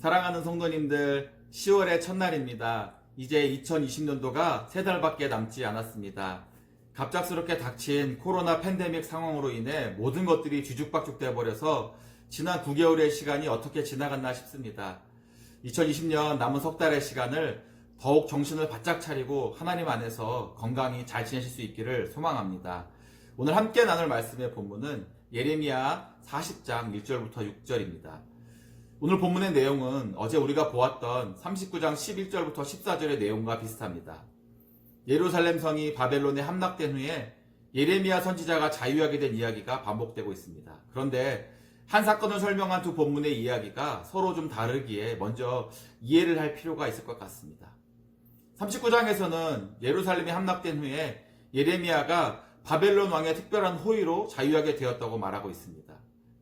사랑하는 성도님들, 10월의 첫날입니다. 이제 2020년도가 3달밖에 남지 않았습니다. 갑작스럽게 닥친 코로나 팬데믹 상황으로 인해 모든 것들이 뒤죽박죽 돼버려서 지난 9개월의 시간이 어떻게 지나갔나 싶습니다. 2020년 남은 석 달의 시간을 더욱 정신을 바짝 차리고 하나님 안에서 건강히 잘 지내실 수 있기를 소망합니다. 오늘 함께 나눌 말씀의 본문은 예레미야 40장 1절부터 6절입니다. 오늘 본문의 내용은 어제 우리가 보았던 39장 11절부터 14절의 내용과 비슷합니다. 예루살렘 성이 바벨론에 함락된 후에 예레미야 선지자가 자유하게 된 이야기가 반복되고 있습니다. 그런데 한 사건을 설명한 두 본문의 이야기가 서로 좀 다르기에 먼저 이해를 할 필요가 있을 것 같습니다. 39장에서는 예루살렘이 함락된 후에 예레미야가 바벨론 왕의 특별한 호의로 자유하게 되었다고 말하고 있습니다.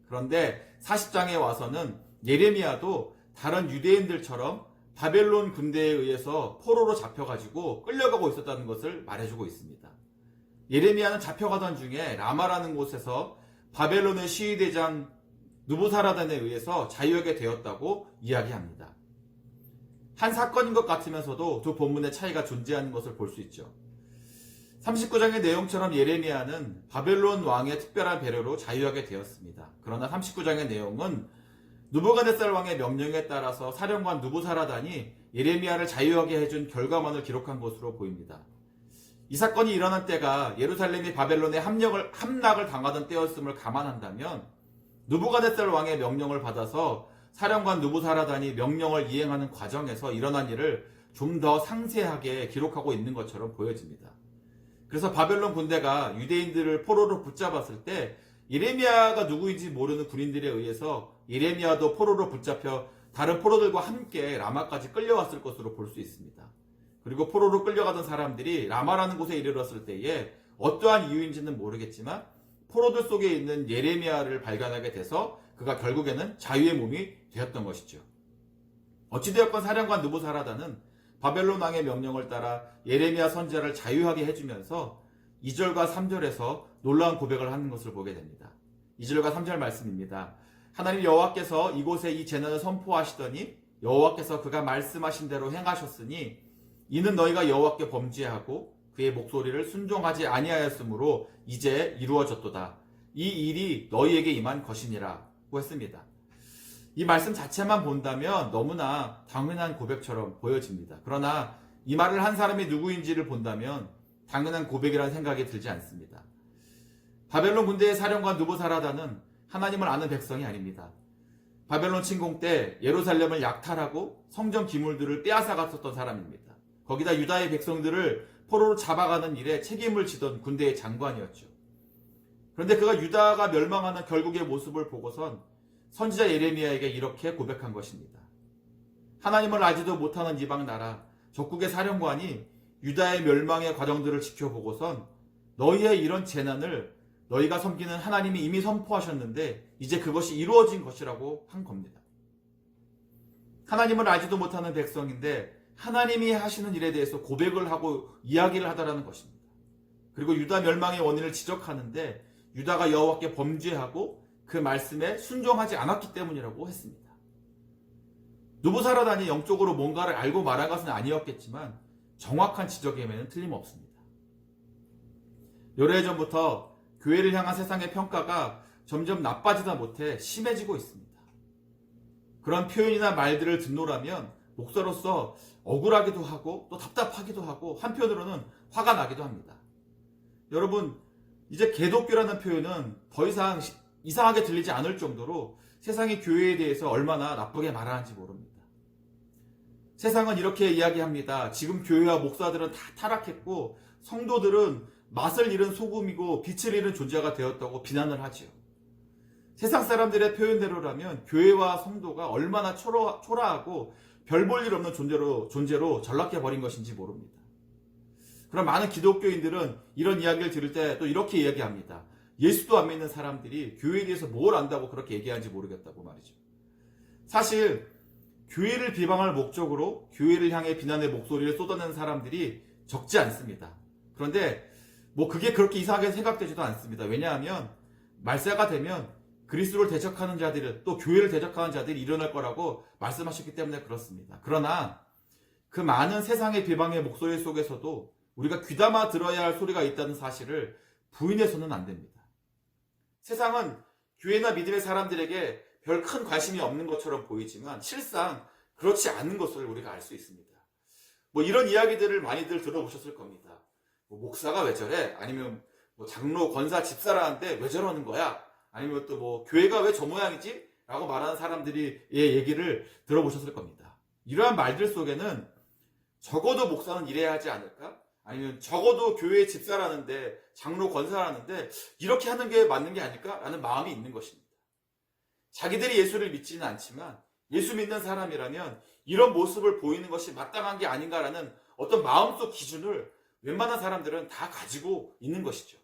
그런데 40장에 와서는 예레미야도 다른 유대인들처럼 바벨론 군대에 의해서 포로로 잡혀가지고 끌려가고 있었다는 것을 말해주고 있습니다. 예레미야는 잡혀가던 중에 라마라는 곳에서 바벨론의 시위대장 느부사라단에 의해서 자유하게 되었다고 이야기합니다. 한 사건인 것 같으면서도 두 본문의 차이가 존재하는 것을 볼 수 있죠. 39장의 내용처럼 예레미야는 바벨론 왕의 특별한 배려로 자유하게 되었습니다. 그러나 39장의 내용은 느부갓네살 왕의 명령에 따라서 사령관 느부사라단이 예레미야를 자유하게 해준 결과만을 기록한 것으로 보입니다. 이 사건이 일어난 때가 예루살렘이 바벨론의 함락을 당하던 때였음을 감안한다면 느부갓네살 왕의 명령을 받아서 사령관 느부사라단이 명령을 이행하는 과정에서 일어난 일을 좀 더 상세하게 기록하고 있는 것처럼 보여집니다. 그래서 바벨론 군대가 유대인들을 포로로 붙잡았을 때 예레미야가 누구인지 모르는 군인들에 의해서 예레미야도 포로로 붙잡혀 다른 포로들과 함께 라마까지 끌려왔을 것으로 볼 수 있습니다. 그리고 포로로 끌려가던 사람들이 라마라는 곳에 이르렀을 때에 어떠한 이유인지는 모르겠지만 포로들 속에 있는 예레미야를 발견하게 돼서 그가 결국에는 자유의 몸이 되었던 것이죠. 어찌되었건 사령관 느부사라단은 바벨론 왕의 명령을 따라 예레미야 선지자를 자유하게 해주면서 2절과 3절에서 놀라운 고백을 하는 것을 보게 됩니다. 2절과 3절 말씀입니다. 하나님 여호와께서 이곳에 이 재난을 선포하시더니 여호와께서 그가 말씀하신 대로 행하셨으니 이는 너희가 여호와께 범죄하고 그의 목소리를 순종하지 아니하였으므로 이제 이루어졌도다. 이 일이 너희에게 임한 것이니라고 했습니다. 이 말씀 자체만 본다면 너무나 당연한 고백처럼 보여집니다. 그러나 이 말을 한 사람이 누구인지를 본다면 당연한 고백이라는 생각이 들지 않습니다. 바벨론 군대의 사령관 느부사라단은 하나님을 아는 백성이 아닙니다. 바벨론 침공 때 예루살렘을 약탈하고 성전 기물들을 빼앗아갔었던 사람입니다. 거기다 유다의 백성들을 포로로 잡아가는 일에 책임을 지던 군대의 장관이었죠. 그런데 그가 유다가 멸망하는 결국의 모습을 보고선 선지자 예레미야에게 이렇게 고백한 것입니다. 하나님을 알지도 못하는 이방 나라 적국의 사령관이 유다의 멸망의 과정들을 지켜보고선 너희의 이런 재난을 너희가 섬기는 하나님이 이미 선포하셨는데 이제 그것이 이루어진 것이라고 한 겁니다. 하나님을 알지도 못하는 백성인데 하나님이 하시는 일에 대해서 고백을 하고 이야기를 하더라는 것입니다. 그리고 유다 멸망의 원인을 지적하는데 유다가 여호와께 범죄하고 그 말씀에 순종하지 않았기 때문이라고 했습니다. 느부사라단이 영적으로 뭔가를 알고 말한 것은 아니었겠지만 정확한 지적임에는 틀림없습니다. 오래전부터 교회를 향한 세상의 평가가 점점 나빠지다 못해 심해지고 있습니다. 그런 표현이나 말들을 듣노라면 목사로서 억울하기도 하고 또 답답하기도 하고 한편으로는 화가 나기도 합니다. 여러분, 이제 개독교라는 표현은 더 이상 이상하게 들리지 않을 정도로 세상이 교회에 대해서 얼마나 나쁘게 말하는지 모릅니다. 세상은 이렇게 이야기합니다. 지금 교회와 목사들은 다 타락했고 성도들은 맛을 잃은 소금이고 빛을 잃은 존재가 되었다고 비난을 하지요. 세상 사람들의 표현대로라면 교회와 성도가 얼마나 초라하고 별 볼 일 없는 존재로 전락해버린 것인지 모릅니다. 그럼 많은 기독교인들은 이런 이야기를 들을 때 또 이렇게 이야기합니다. 예수도 안 믿는 사람들이 교회에 대해서 뭘 안다고 그렇게 얘기하는지 모르겠다고 말이죠. 사실 교회를 비방할 목적으로 교회를 향해 비난의 목소리를 쏟아내는 사람들이 적지 않습니다. 그런데 그게 그렇게 이상하게 생각되지도 않습니다. 왜냐하면 말세가 되면 그리스도를 대적하는 자들이, 또 교회를 대적하는 자들이 일어날 거라고 말씀하셨기 때문에 그렇습니다. 그러나 그 많은 세상의 비방의 목소리 속에서도 우리가 귀담아 들어야 할 소리가 있다는 사실을 부인해서는 안 됩니다. 세상은 교회나 믿음의 사람들에게 별 큰 관심이 없는 것처럼 보이지만 실상 그렇지 않은 것을 우리가 알 수 있습니다. 이런 이야기들을 많이들 들어보셨을 겁니다. 목사가 왜 저래? 아니면 장로, 권사, 집사라는데 왜 저러는 거야? 아니면 또 교회가 왜 저 모양이지? 라고 말하는 사람들이 얘기를 들어보셨을 겁니다. 이러한 말들 속에는 적어도 목사는 이래야 하지 않을까? 아니면 적어도 교회의 집사라는데, 장로, 권사라는데 이렇게 하는 게 맞는 게 아닐까? 라는 마음이 있는 것입니다. 자기들이 예수를 믿지는 않지만 예수 믿는 사람이라면 이런 모습을 보이는 것이 마땅한 게 아닌가라는 어떤 마음속 기준을 웬만한 사람들은 다 가지고 있는 것이죠.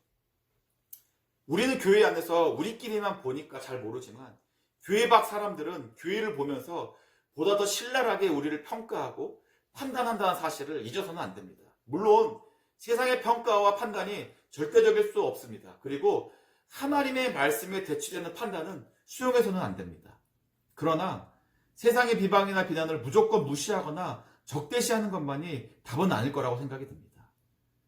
우리는 교회 안에서 우리끼리만 보니까 잘 모르지만 교회 밖 사람들은 교회를 보면서 보다 더 신랄하게 우리를 평가하고 판단한다는 사실을 잊어서는 안 됩니다. 물론 세상의 평가와 판단이 절대적일 수 없습니다. 그리고 하나님의 말씀에 대치되는 판단은 수용해서는 안 됩니다. 그러나 세상의 비방이나 비난을 무조건 무시하거나 적대시하는 것만이 답은 아닐 거라고 생각이 듭니다.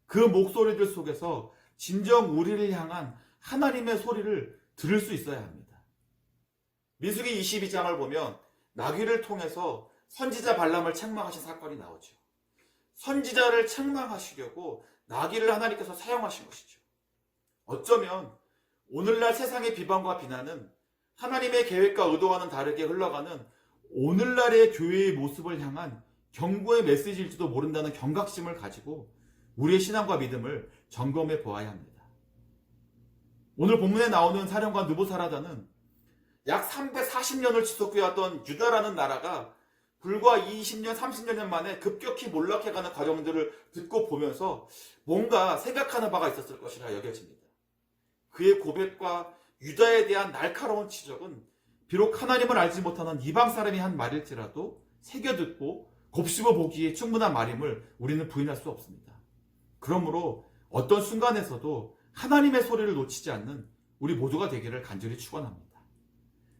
그 목소리들 속에서 진정 우리를 향한 하나님의 소리를 들을 수 있어야 합니다. 민수기 22장을 보면 나귀를 통해서 선지자 발람을 책망하신 사건이 나오죠. 선지자를 책망하시려고 나귀를 하나님께서 사용하신 것이죠. 어쩌면 오늘날 세상의 비방과 비난은 하나님의 계획과 의도와는 다르게 흘러가는 오늘날의 교회의 모습을 향한 경고의 메시지일지도 모른다는 경각심을 가지고 우리의 신앙과 믿음을 점검해 보아야 합니다. 오늘 본문에 나오는 사령관 느부사라다는 약 340년을 지속해왔던 유다라는 나라가 불과 20년, 30년 만에 급격히 몰락해가는 과정들을 듣고 보면서 뭔가 생각하는 바가 있었을 것이라 여겨집니다. 그의 고백과 유다에 대한 날카로운 지적은 비록 하나님을 알지 못하는 이방 사람이 한 말일지라도 새겨듣고 곱씹어 보기에 충분한 말임을 우리는 부인할 수 없습니다. 그러므로 어떤 순간에서도 하나님의 소리를 놓치지 않는 우리 모두가 되기를 간절히 축원합니다.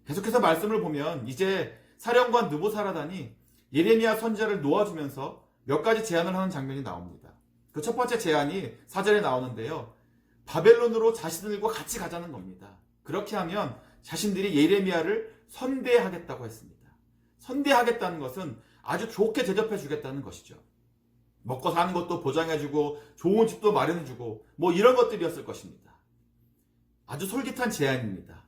계속해서 말씀을 보면 이제 사령관 느부사라단이 예레미야 선지자를 놓아주면서 몇 가지 제안을 하는 장면이 나옵니다. 그 첫 번째 제안이 4절에 나오는데요. 바벨론으로 자신들과 같이 가자는 겁니다. 그렇게 하면 자신들이 예레미야를 선대하겠다고 했습니다. 선대하겠다는 것은 아주 좋게 대접해 주겠다는 것이죠. 먹고 사는 것도 보장해주고 좋은 집도 마련해주고 이런 것들이었을 것입니다. 아주 솔깃한 제안입니다.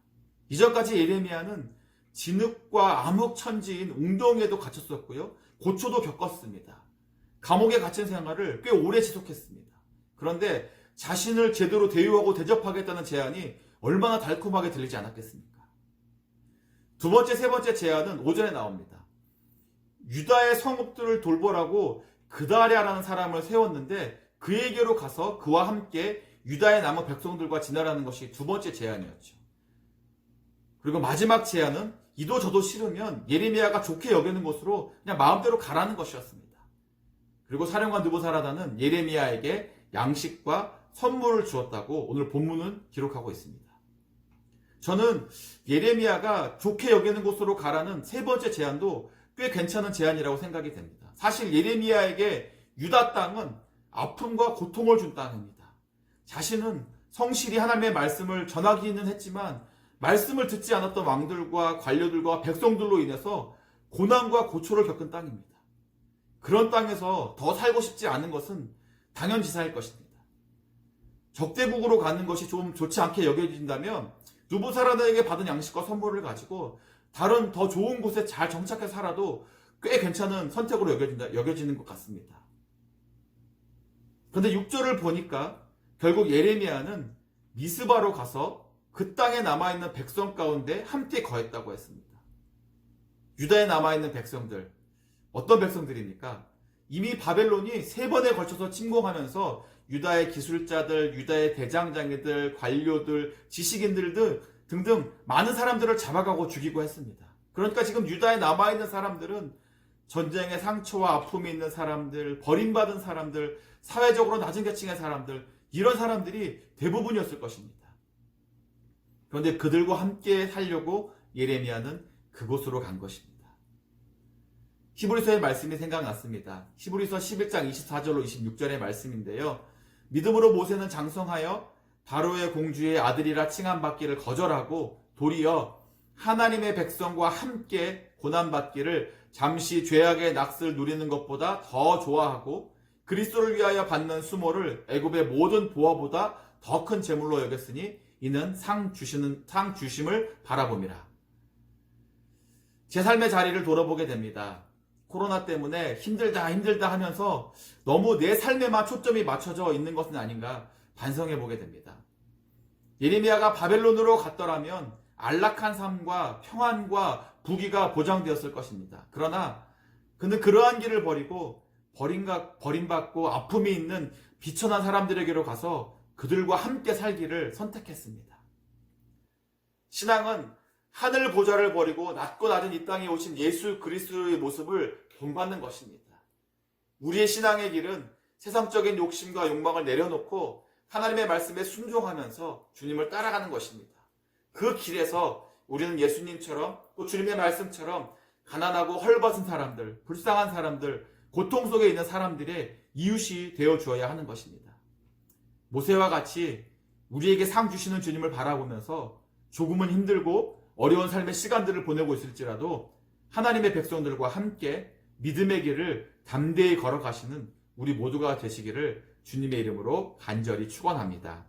이전까지 예레미야는 진흙과 암흑천지인 웅덩이에도 갇혔었고요. 고초도 겪었습니다. 감옥에 갇힌 생활을 꽤 오래 지속했습니다. 그런데 자신을 제대로 대우하고 대접하겠다는 제안이 얼마나 달콤하게 들리지 않았겠습니까? 두 번째, 세 번째 제안은 5절에 나옵니다. 유다의 성읍들을 돌보라고 그다랴라는 사람을 세웠는데 그에게로 가서 그와 함께 유다의 남은 백성들과 지내라는 것이 두 번째 제안이었죠. 그리고 마지막 제안은 이도 저도 싫으면 예레미야가 좋게 여기는 곳으로 그냥 마음대로 가라는 것이었습니다. 그리고 사령관 느부사라단은 예레미야에게 양식과 선물을 주었다고 오늘 본문은 기록하고 있습니다. 저는 예레미야가 좋게 여기는 곳으로 가라는 세 번째 제안도 꽤 괜찮은 제안이라고 생각이 됩니다. 사실 예레미야에게 유다 땅은 아픔과 고통을 준 땅입니다. 자신은 성실히 하나님의 말씀을 전하기는 했지만 말씀을 듣지 않았던 왕들과 관료들과 백성들로 인해서 고난과 고초를 겪은 땅입니다. 그런 땅에서 더 살고 싶지 않은 것은 당연지사일 것입니다. 적대국으로 가는 것이 좀 좋지 않게 여겨진다면 느부사라단에게 받은 양식과 선물을 가지고 다른 더 좋은 곳에 잘 정착해 살아도 꽤 괜찮은 선택으로 여겨지는 것 같습니다. 그런데 6절을 보니까 결국 예레미야는 미스바로 가서 그 땅에 남아있는 백성 가운데 함께 거했다고 했습니다. 유다에 남아있는 백성들, 어떤 백성들입니까? 이미 바벨론이 3번에 걸쳐서 침공하면서 유다의 기술자들, 유다의 대장장이들, 관료들, 지식인들 등등 많은 사람들을 잡아가고 죽이고 했습니다. 그러니까 지금 유다에 남아있는 사람들은 전쟁의 상처와 아픔이 있는 사람들, 버림받은 사람들, 사회적으로 낮은 계층의 사람들, 이런 사람들이 대부분이었을 것입니다. 그런데 그들과 함께 살려고 예레미야는 그곳으로 간 것입니다. 히브리서의 말씀이 생각났습니다. 히브리서 11장 24절로 26절의 말씀인데요. 믿음으로 모세는 장성하여 바로의 공주의 아들이라 칭함받기를 거절하고 도리어 하나님의 백성과 함께 고난받기를 잠시 죄악의 낙을 누리는 것보다 더 좋아하고 그리스도를 위하여 받는 수모를 애굽의 모든 보화보다 더 큰 재물로 여겼으니 이는 상 주심을 바라봄이라. 제 삶의 자리를 돌아보게 됩니다. 코로나 때문에 힘들다 하면서 너무 내 삶에만 초점이 맞춰져 있는 것은 아닌가 반성해 보게 됩니다. 예레미야가 바벨론으로 갔더라면 안락한 삶과 평안과 부귀가 보장되었을 것입니다. 그러나 그는 그러한 길을 버리고 버림받고 아픔이 있는 비천한 사람들에게로 가서 그들과 함께 살기를 선택했습니다. 신앙은 하늘 보좌를 버리고 낮고 낮은 이 땅에 오신 예수 그리스도의 모습을 본받는 것입니다. 우리의 신앙의 길은 세상적인 욕심과 욕망을 내려놓고 하나님의 말씀에 순종하면서 주님을 따라가는 것입니다. 그 길에서 우리는 예수님처럼 또 주님의 말씀처럼 가난하고 헐벗은 사람들, 불쌍한 사람들, 고통 속에 있는 사람들의 이웃이 되어 주어야 하는 것입니다. 모세와 같이 우리에게 상 주시는 주님을 바라보면서 조금은 힘들고 어려운 삶의 시간들을 보내고 있을지라도 하나님의 백성들과 함께 믿음의 길을 담대히 걸어가시는 우리 모두가 되시기를 주님의 이름으로 간절히 축원합니다.